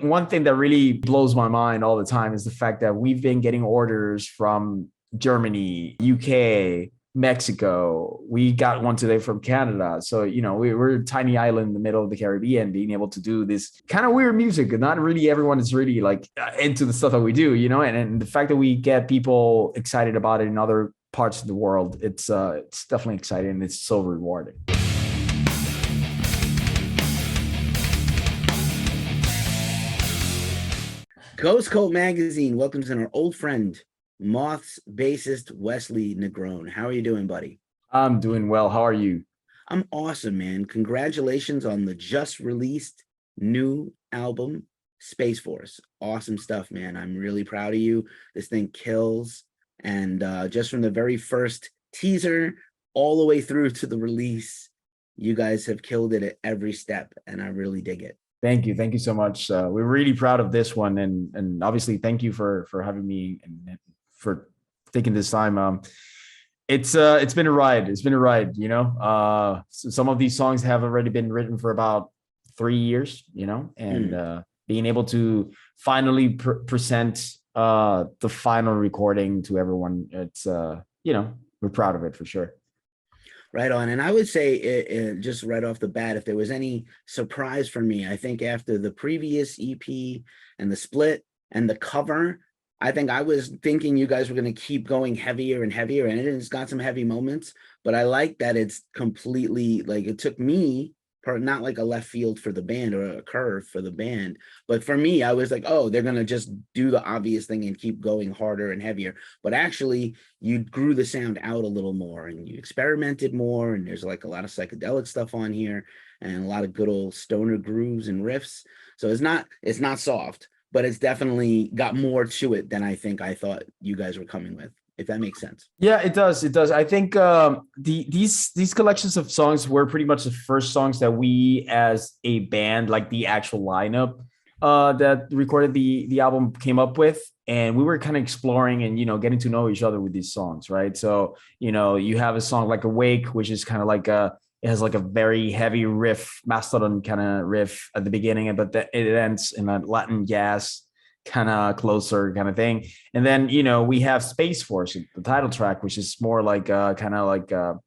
one thing that really blows my mind all the time is the fact that we've been getting orders from Germany, UK, Mexico. We got one today from Canada. So, we're a tiny island in the middle of the Caribbean, being able to do this kind of weird music. And not really everyone is really like into the stuff that we do, and the fact that we get people excited about it in other parts of the world, it's definitely exciting. And it's so rewarding. Ghost Cult Magazine welcomes in our old friend, Moths bassist Weslie Negrón. How are you doing, buddy? I'm doing well. How are you? I'm awesome, man. Congratulations on the just released new album, Spaceforce. Awesome stuff, man. I'm really proud of you. This thing kills. And just from the very first teaser all the way through to the release, you guys have killed it at every step, and I really dig it. Thank you. Thank you so much. We're really proud of this one. And obviously, thank you for having me and for taking this time. It's been a ride. It's been a ride, So some of these songs have already been written for about 3 years, and being able to finally present the final recording to everyone, it's, we're proud of it for sure. Right on. And I would say just right off the bat, if there was any surprise for me, I think after the previous EP and the split and the cover, I think I was thinking you guys were going to keep going heavier and heavier, and it's got some heavy moments, but I like that it's completely like, it took me not like a left field for the band or a curve for the band, but for me, I was like, oh, they're going to just do the obvious thing and keep going harder and heavier. But actually you grew the sound out a little more and you experimented more. And there's like a lot of psychedelic stuff on here and a lot of good old stoner grooves and riffs. So it's not soft, but it's definitely got more to it than I think I thought you guys were coming with, if that makes sense. Yeah, it does. It does. I think these collections of songs were pretty much the first songs that we, as a band, like the actual lineup that recorded the album, came up with, and we were kind of exploring and getting to know each other with these songs, right? So you have a song like "Awake," which is kind of like it has like a very heavy riff, Mastodon kind of riff at the beginning, but it ends in a Latin jazz kind of closer kind of thing. And then, we have Spaceforce, the title track, which is more like kind of like a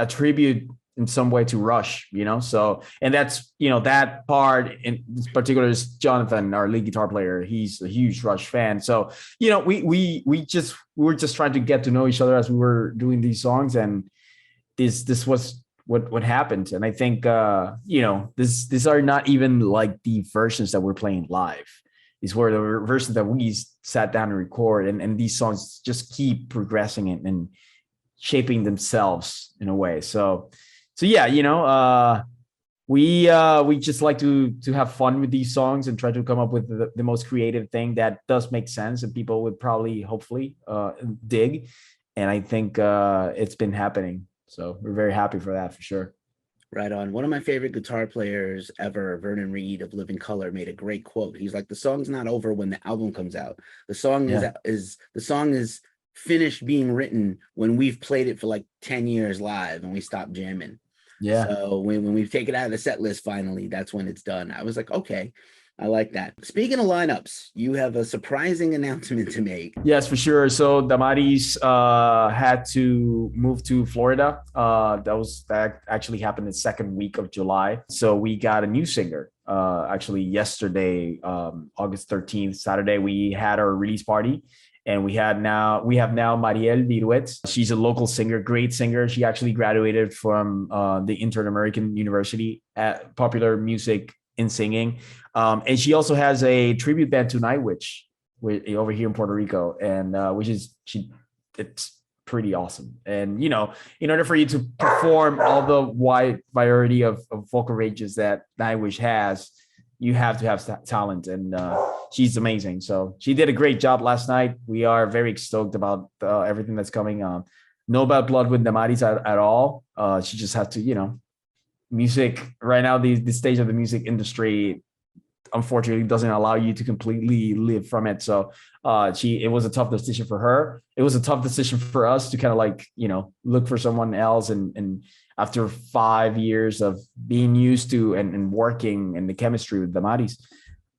tribute in some way to Rush, So, and that's, that part in particular is Jonathan, our lead guitar player. He's a huge Rush fan. So, we were just trying to get to know each other as we were doing these songs. And this was what happened. And I think, these are not even like the versions that we're playing live. These were the versions that we sat down and record, and these songs just keep progressing and shaping themselves in a way. So yeah, we just like to have fun with these songs and try to come up with the most creative thing that does make sense and people would probably, hopefully, dig. And I think it's been happening. So we're very happy for that, for sure. Right on. One of my favorite guitar players ever, Vernon Reid of Living Colour, made a great quote. He's like, the song's not over when the album comes out. The song is finished being written when we've played it for like 10 years live and we stop jamming. Yeah. So when we've taken it out of the set list, finally, that's when it's done. I was like, okay, I like that. Speaking of lineups, you have a surprising announcement to make. Yes, for sure. So Damaris had to move to Florida. That actually happened the second week of July. So we got a new singer. Actually, yesterday, August 13th, Saturday, we had our release party. And we have now Mariel Viruet. She's a local singer, great singer. She actually graduated from the Inter-American University at Popular Music in Singing. And she also has a tribute band to Nightwish over here in Puerto Rico, and it's pretty awesome. And in order for you to perform all the wide variety of vocal ranges that Nightwish has, you have to have talent, and she's amazing. So she did a great job last night. We are very stoked about everything that's coming. No bad blood with Damaris at all. She just has to, music right now, the stage of the music industry, unfortunately, doesn't allow you to completely live from it. So it was a tough decision for her. It was a tough decision for us to kind of like, look for someone else. And after 5 years of being used to and working in the chemistry with Damaris,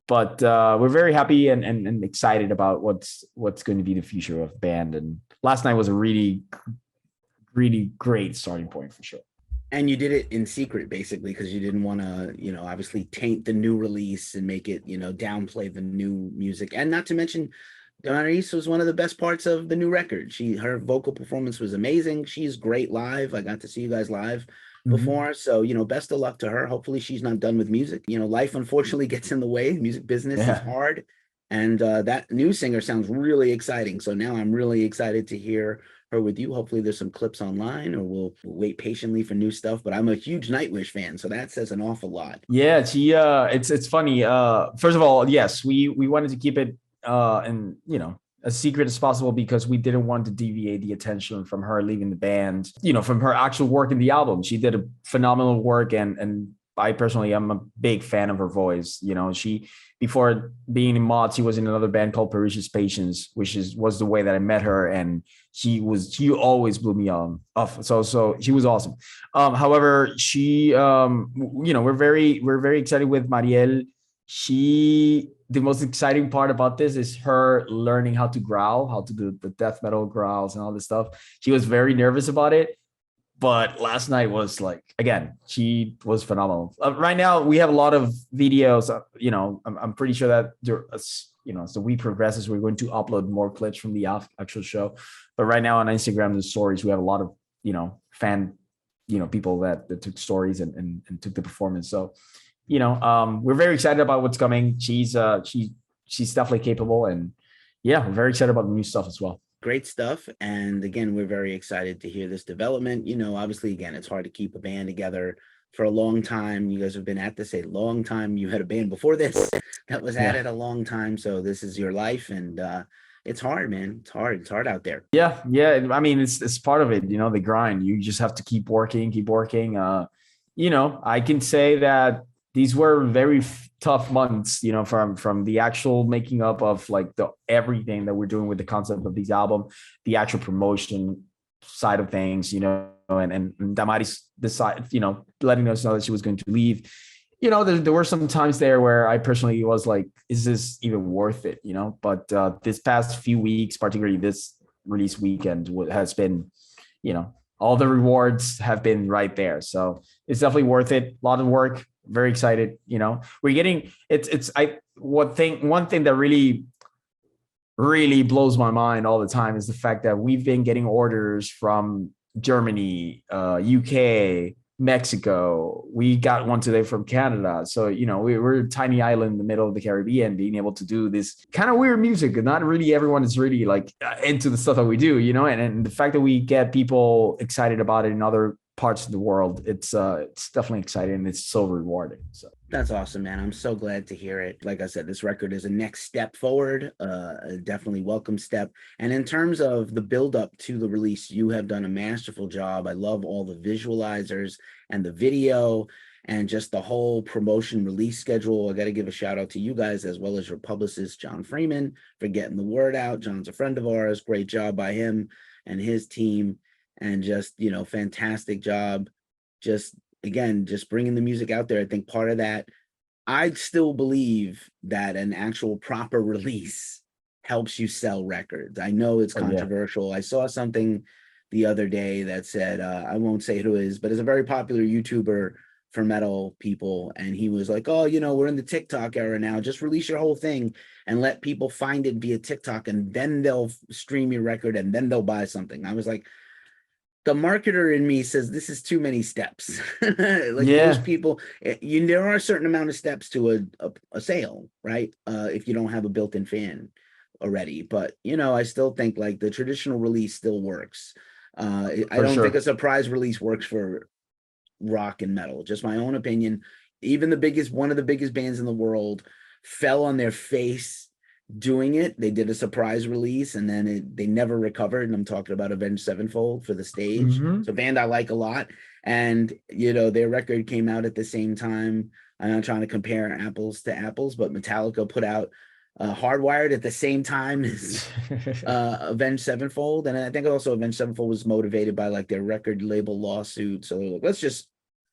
But we're very happy and excited about what's going to be the future of band. And last night was a really great starting point for sure. And you did it in secret, basically, because you didn't want to, obviously taint the new release and make it, downplay the new music. And not to mention, Damaris was one of the best parts of the new record. Her vocal performance was amazing. She's great live. I got to see you guys live before. So, best of luck to her. Hopefully she's not done with music. Life unfortunately gets in the way. Music business is hard. And that new singer sounds really exciting. So now I'm really excited to hear her with you. Hopefully there's some clips online, or we'll wait patiently for new stuff. But I'm a huge Nightwish fan, so that says an awful lot. Yeah, it's funny. First of all, yes, we wanted to keep it and as secret as possible because we didn't want to deviate the attention from her leaving the band, from her actual work in the album. She did a phenomenal work, and I personally am a big fan of her voice. She, before being in Moths, she was in another band called Parisian Patience, which was the way that I met her, and she always blew me off. So she was awesome. However, she we're very excited with Mariel. The most exciting part about this is her learning how to growl, how to do the death metal growls and all this stuff. She was very nervous about it, but last night was again, she was phenomenal. Right now we have a lot of videos. I'm pretty sure that as the week progresses, we're going to upload more clips from the actual show. But right now on Instagram, the stories, we have a lot of fan people that took stories and took the performance. So we're very excited about what's coming. She's definitely capable, and we're very excited about the new stuff as well. Great stuff. And again, we're very excited to hear this development. Obviously, again, it's hard to keep a band together for a long time. You guys have been at this a long time. You had a band before this that was at it a long time. So this is your life, and it's hard, man. It's hard. It's hard out there. Yeah. I mean, it's part of it, the grind. You just have to keep working. I can say that these were very tough months, from the actual making up of the everything that we're doing with the concept of this album, the actual promotion side of things, and Damaris decided, letting us know that she was going to leave. There were some times there where I personally was like, is this even worth it? But this past few weeks, particularly this release weekend, has been, all the rewards have been right there. So it's definitely worth it. A lot of work. Very excited. We're getting one thing that really blows my mind all the time is the fact that we've been getting orders from Germany, UK, Mexico. We got one today from Canada. So, we're a tiny island in the middle of the Caribbean, being able to do this kind of weird music. And not really everyone is really into the stuff that we do, and the fact that we get people excited about it in other parts of the world, it's definitely exciting, and it's so rewarding. So that's awesome, man. I'm so glad to hear it. Like I said, this record is a next step forward, a definitely welcome step. And in terms of the build up to the release, you have done a masterful job. I love all the visualizers and the video and just the whole promotion release schedule. I got to give a shout out to you guys, as well as your publicist, John Freeman, for getting the word out. John's a friend of ours. Great job by him and his team. And just, fantastic job. Just bringing the music out there. I think part of that, I still believe that an actual proper release helps you sell records. I know it's controversial. I saw something the other day that said, I won't say who it is, but it's a very popular YouTuber for metal people. And he was like, oh, we're in the TikTok era now. Just release your whole thing and let people find it via TikTok, and then they'll stream your record, and then they'll buy something. I was like, the marketer in me says this is too many steps. Most people, there are a certain amount of steps to a sale, right? If you don't have a built-in fan already. But, I still think the traditional release still works. I don't think a surprise release works for rock and metal. Just my own opinion. Even one of the biggest bands in the world fell on their face doing it. They did a surprise release, and then they never recovered. And I'm talking about Avenged Sevenfold for the stage. It's a band I like a lot. And, their record came out at the same time. I'm not trying to compare apples to apples, but Metallica put out Hardwired at the same time as Avenged Sevenfold. And I think also Avenged Sevenfold was motivated by their record label lawsuit. So they're like, let's just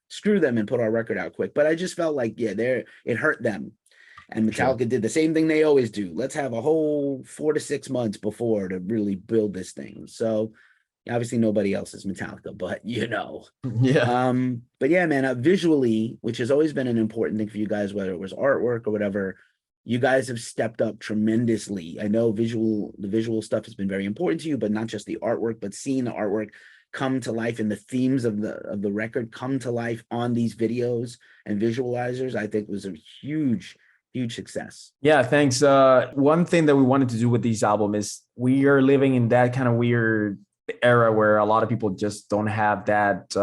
screw them and put our record out quick. But I just felt like, it hurt them. And Sure. Metallica did the same thing they always do. Let's have a whole 4 to 6 months before to really build this thing. So obviously nobody else is Metallica, but Yeah. But yeah, man, visually, which has always been an important thing for you guys, whether it was artwork or whatever, you guys have stepped up tremendously. I know the visual stuff has been very important to you, but not just the artwork, but seeing the artwork come to life and the themes of the record come to life on these videos and visualizers, I think was a huge success. Yeah, thanks. One thing that we wanted to do with these album is we are living in that kind of weird era where a lot of people just don't have that,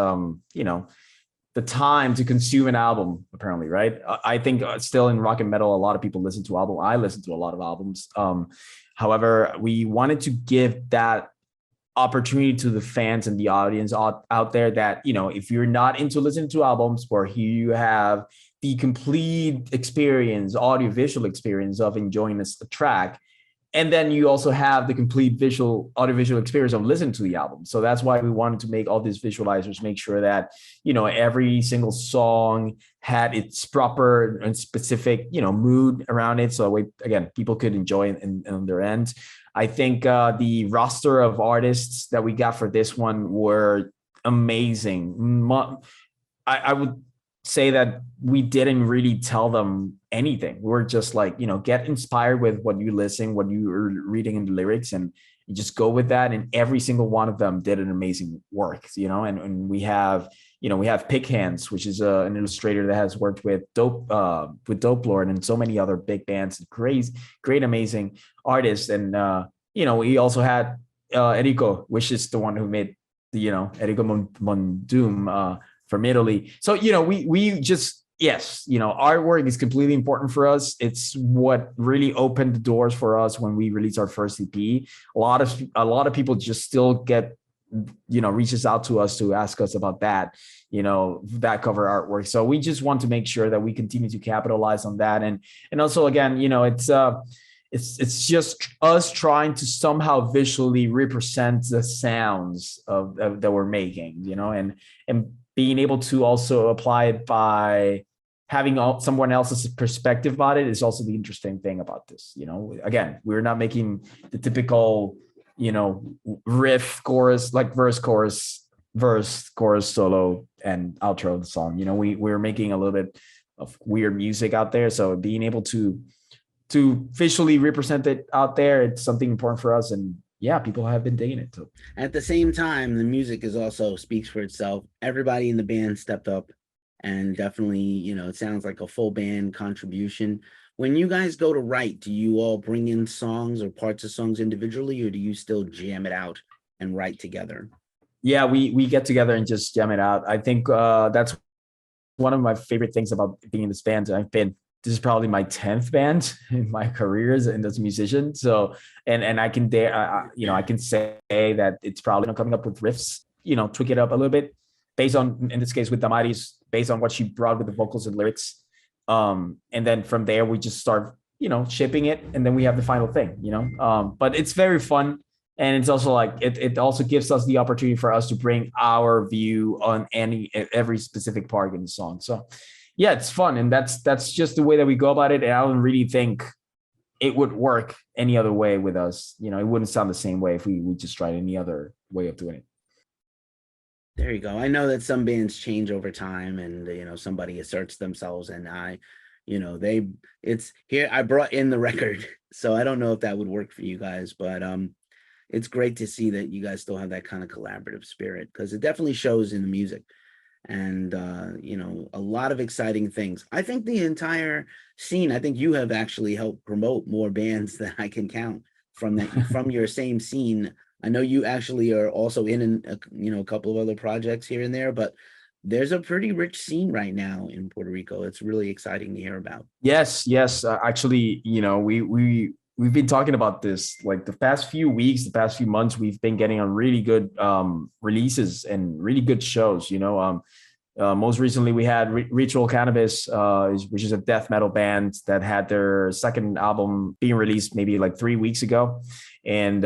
the time to consume an album, apparently, right? I think still in rock and metal, a lot of people listen to album. I listen to a lot of albums. However, we wanted to give that opportunity to the fans and the audience out there that, if you're not into listening to albums, where here you have the complete experience, audiovisual experience of enjoying a track. And then you also have the complete audiovisual experience of listening to the album. So that's why we wanted to make all these visualizers, make sure that, every single song had its proper and specific, mood around it. So again, people could enjoy it on their end. I think the roster of artists that we got for this one were amazing. I would say that we didn't really tell them anything. We're just like, get inspired with what you listen, what you are reading in the lyrics, and you just go with that. And every single one of them did an amazing work, and we have, we have Pick Hands, which is an illustrator that has worked with Dope Lord and so many other big bands, great, amazing artists. And, we also had Enrico, which is the one who made the, Enrico Mondum, from Italy. So, we just, yes, artwork is completely important for us. It's what really opened the doors for us when we released our first EP. A lot of people just still get, reaches out to us to ask us about that, that cover artwork. So we just want to make sure that we continue to capitalize on that. And also, again, it's just us trying to somehow visually represent the sounds of that we're making, and being able to also apply it by having someone else's perspective about it is also the interesting thing about this. Again, we're not making the typical, riff, chorus, like verse, chorus, solo, and outro of the song. We're making a little bit of weird music out there. So being able to visually represent it out there, it's something important for us. And yeah, people have been digging it too. At the same time, the music is also speaks for itself. Everybody in the band stepped up, and definitely, it sounds like a full band contribution. When you guys go to write, do you all bring in songs or parts of songs individually, or do you still jam it out and write together? Yeah, we get together and just jam it out. I think that's one of my favorite things about being in this band. This is probably my 10th band in my career as a musician. So, and I can I can say that it's probably coming up with riffs, tweak it up a little bit based on, in this case with Damaris, based on what she brought with the vocals and lyrics. And then from there we just start, shipping it, and then we have the final thing, but it's very fun. And it's also like, it also gives us the opportunity for us to bring our view on every specific part in the song. So yeah, it's fun. And that's just the way that we go about it. And I don't really think it would work any other way with us. It wouldn't sound the same way if we just tried any other way of doing it. There you go. I know that some bands change over time, and, somebody asserts themselves, and I brought in the record. So I don't know if that would work for you guys, but, it's great to see that you guys still have that kind of collaborative spirit, because it definitely shows in the music. And a lot of exciting things. I think the entire scene, I think you have actually helped promote more bands than I can count from your same scene. I know you actually are also in a couple of other projects here and there, but there's a pretty rich scene right now in Puerto Rico. It's really exciting to hear about. Yes. Actually, we've been talking about this like the past few weeks, the past few months. We've been getting on really good releases and really good shows. Most recently we had Ritual Cannabis, which is a death metal band that had their second album being released maybe like 3 weeks ago. And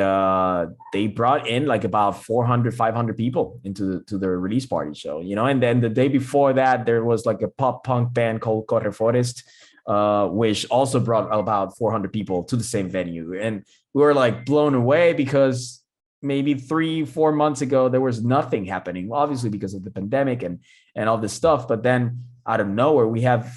they brought in like about 400, 500 people to their release party show, and then the day before that, there was like a pop punk band called Corre Forest, which also brought about 400 people to the same venue. And we were like blown away because maybe 3-4 months ago, there was nothing happening, obviously because of the pandemic and all this stuff. But then out of nowhere, we have,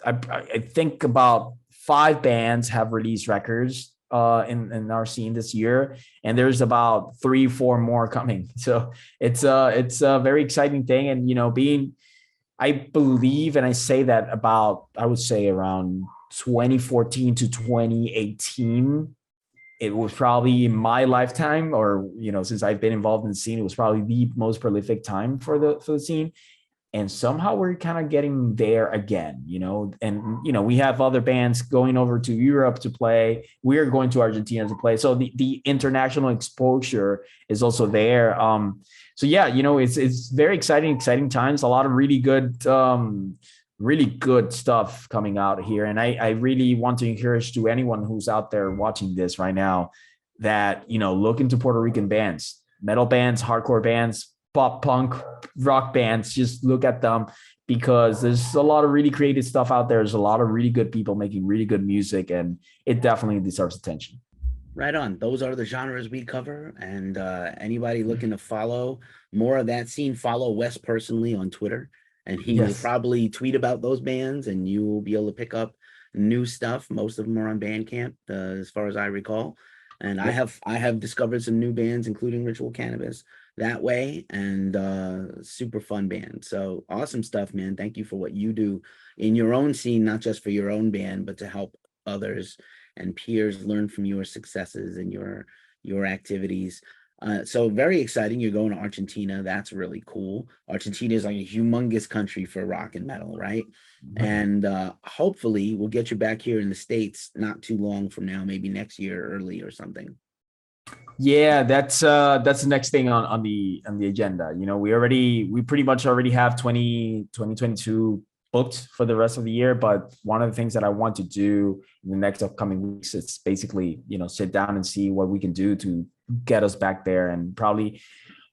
I think about 5 bands have released records in our scene this year, and there's about 3-4 more coming. So it's a very exciting thing. And I believe, and I say that about, I would say around 2014 to 2018, it was probably in my lifetime, or since I've been involved in the scene, it was probably the most prolific time for the scene. And somehow we're kind of getting there again, and we have other bands going over to Europe to play. We're going to Argentina to play. So the international exposure is also there. So yeah, it's very exciting times. A lot of really good stuff coming out here. And I really want to encourage to anyone who's out there watching this right now that, look into Puerto Rican bands, metal bands, hardcore bands, pop punk, rock bands. Just look at them, because there's a lot of really creative stuff out there. There's a lot of really good people making really good music, and it definitely deserves attention. Right on. Those are the genres we cover. And anybody looking to follow more of that scene, follow Wes personally on Twitter. And he will probably tweet about those bands, and you will be able to pick up new stuff. Most of them are on Bandcamp, as far as I recall. And I have discovered some new bands, including Ritual Cannabis, that way, and super fun band. So awesome stuff, man. Thank you for what you do in your own scene, not just for your own band, but to help others and peers learn from your successes and your activities. So very exciting. You're going to Argentina. That's really cool. Argentina is like a humongous country for rock and metal, right? Mm-hmm. And hopefully we'll get you back here in the States not too long from now, maybe next year early or something. Yeah, that's the next thing on the agenda. We pretty much already have 2022 booked for the rest of the year, but one of the things that I want to do in the next upcoming weeks is basically, sit down and see what we can do to get us back there, and probably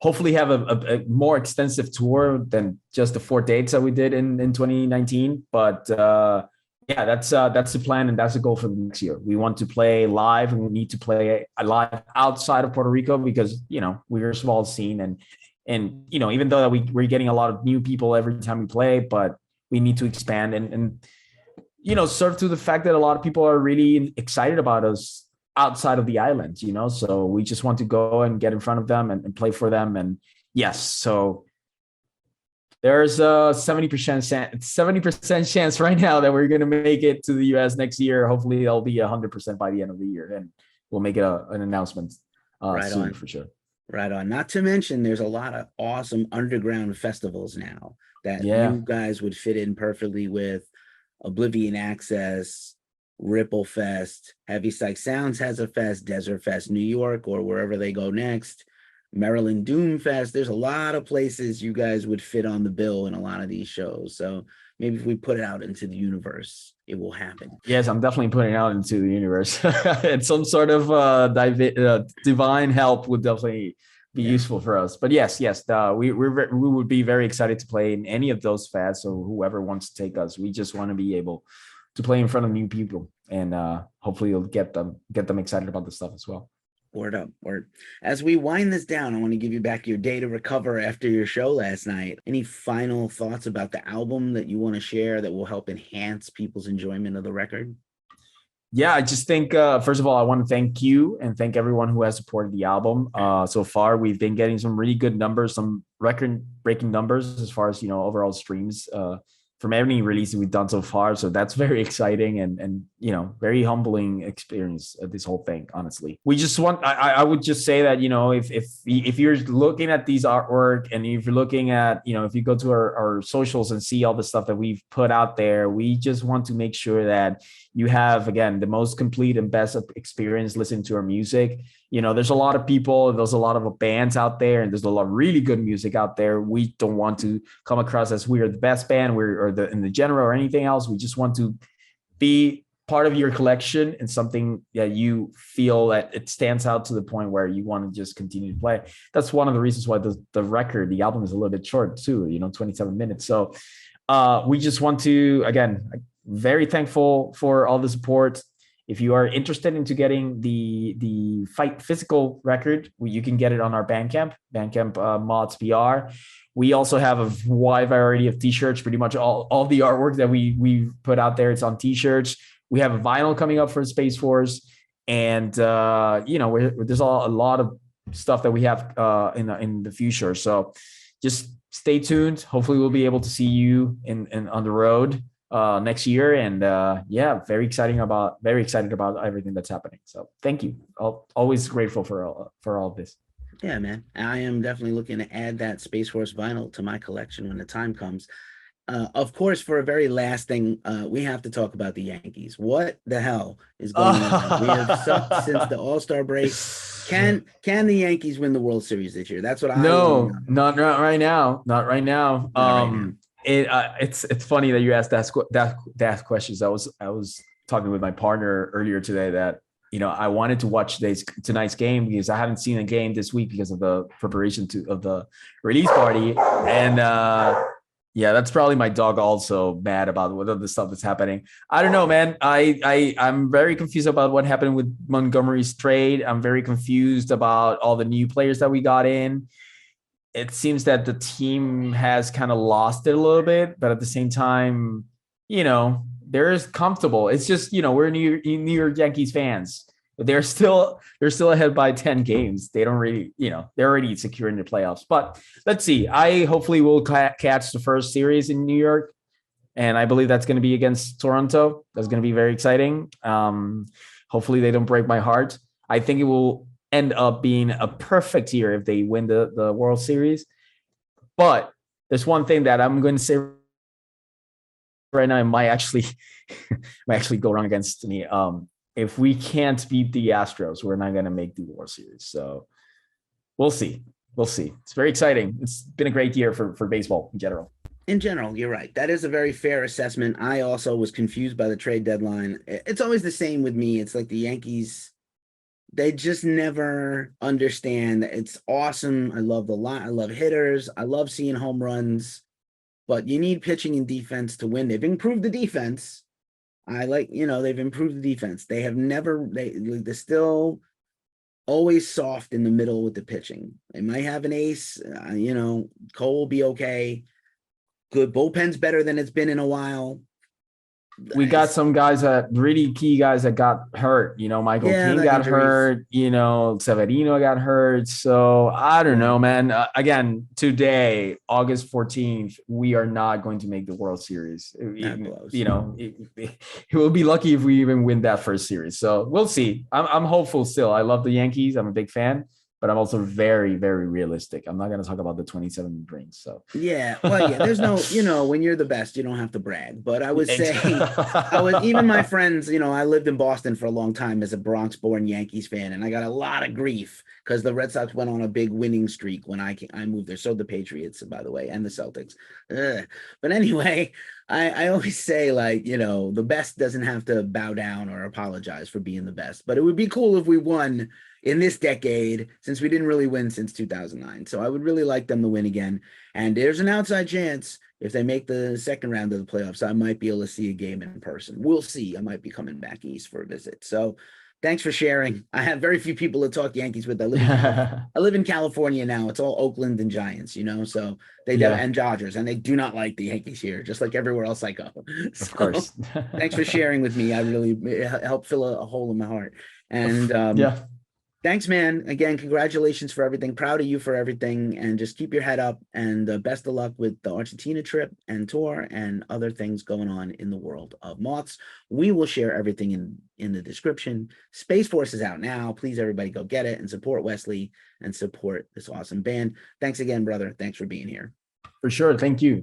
hopefully have a more extensive tour than just the 4 dates that we did in 2019. But yeah, that's the plan, and that's the goal for the next year. We want to play live, and we need to play live outside of Puerto Rico, because we're a small scene, and even though that we're getting a lot of new people every time we play, but we need to expand and serve to the fact that a lot of people are really excited about us outside of the island. So we just want to go and get in front of them and play for them. And yes, so there's a 70% chance right now that we're going to make it to the US next year. Hopefully it'll be 100% by the end of the year, and we'll make it an announcement soon for sure. Right on. Not to mention, there's a lot of awesome underground festivals now that you guys would fit in perfectly with. Oblivion Access, Ripple Fest, Heavy Psych Sounds has a fest, Desert Fest New York, or wherever they go next, Maryland Doom Fest. There's a lot of places you guys would fit on the bill in a lot of these shows. So maybe if we put it out into the universe, it will happen. Yes, I'm definitely putting it out into the universe. And some sort of divine help would definitely be useful for us. But yes, we would be very excited to play in any of those fests, or whoever wants to take us. We just want to be able to play in front of new people, and hopefully you'll get them excited about the stuff as well. Word up. Word. As we wind this down, I want to give you back your day to recover after your show last night. Any final thoughts about the album that you want to share that will help enhance people's enjoyment of the record? Yeah, I just think, first of all, I want to thank you and thank everyone who has supported the album. So far, we've been getting some really good numbers, some record-breaking numbers as far as, overall streams from any release that we've done so far. So that's very exciting and very humbling experience of this whole thing, honestly. We just want, I would just say that, if you're looking at these artwork, and if you're looking at, if you go to our socials and see all the stuff that we've put out there, we just want to make sure that you have, again, the most complete and best experience listening to our music. There's a lot of people, there's a lot of bands out there, and there's a lot of really good music out there. We don't want to come across as we are the best band, in the genre or anything else. We just want to be part of your collection and something that you feel that it stands out to the point where you want to just continue to play. That's one of the reasons why the album is a little bit short too, 27 minutes. So we just want to, again, very thankful for all the support. If you are interested into getting the fight physical record, you can get it on our Bandcamp, Moths PR. We also have a wide variety of t-shirts. Pretty much all the artwork that we put out there, it's on t-shirts. We have a vinyl coming up for Spaceforce, and there's a lot of stuff that we have in the future. So just stay tuned. Hopefully, we'll be able to see you in on the road next year, and very excited about everything that's happening. So thank you. Always grateful for all of this. Yeah, man. I am definitely looking to add that Space Force vinyl to my collection when the time comes. Of course, for a very last thing, we have to talk about the Yankees. What the hell is going on? We have sucked since the All-Star break. Can the Yankees win the World Series this year? That's what I No, not right now. Not right now. It's funny that you asked that questions. I was talking with my partner earlier today that I wanted to watch tonight's game because I haven't seen a game this week because of the preparation of the release party, and that's probably my dog also mad about what other stuff that's happening. I don't know, man. I'm very confused about what happened with Montgomery's trade. I'm very confused about all the new players that we got in. It seems that the team has kind of lost it a little bit, but at the same time, they're comfortable. It's just, we're New York Yankees fans. But they're still ahead by 10 games. They don't really, they're already secure in the playoffs. But let's see. I hopefully will catch the first series in New York, and I believe that's going to be against Toronto. That's going to be very exciting. Hopefully they don't break my heart. I think it will end up being a perfect year if they win the World Series. But there's one thing that I'm going to say right now, it might actually go wrong against me. If we can't beat the Astros, we're not going to make the World Series. So we'll see. It's very exciting. It's been a great year for baseball in general. In general, you're right. That is a very fair assessment. I also was confused by the trade deadline. It's always the same with me. It's like the Yankees, they just never understand. It's awesome. I love the line. I love hitters. I love seeing home runs. But you need pitching and defense to win. They've improved the defense. They've improved the defense. They're still always soft in the middle with the pitching. They might have an ace. Cole will be okay. Good bullpen's better than it's been in a while. We got some guys really key guys that got hurt. Michael King got hurt. Severino got hurt. So I don't know, man. Again, today, August 14th, we are not going to make the World Series. It will be lucky if we even win that first series. So we'll see. I'm hopeful still. I love the Yankees. I'm a big fan. But I'm also very, very realistic. I'm not going to talk about the 27 rings. So there's no, when you're the best, you don't have to brag. But I would say, even my friends, I lived in Boston for a long time as a Bronx-born Yankees fan, and I got a lot of grief because the Red Sox went on a big winning streak when I moved there. So the Patriots, by the way, and the Celtics. But anyway, I always say, the best doesn't have to bow down or apologize for being the best. But it would be cool if we won in this decade, since we didn't really win since 2009. So I would really like them to win again. And there's an outside chance if they make the second round of the playoffs, I might be able to see a game in person. We'll see. I might be coming back east for a visit. So thanks for sharing. I have very few people to talk Yankees with. I live in California now. It's all Oakland and Giants, so and Dodgers, and they do not like the Yankees here, just like everywhere else I go. So, of course. Thanks for sharing with me. It helped fill a hole in my heart. And thanks, man. Again, congratulations for everything. Proud of you for everything. And just keep your head up. And best of luck with the Argentina trip and tour and other things going on in the world of Moths. We will share everything in the description. Spaceforce is out now. Please, everybody, go get it and support Weslie and support this awesome band. Thanks again, brother. Thanks for being here. For sure. Thank you.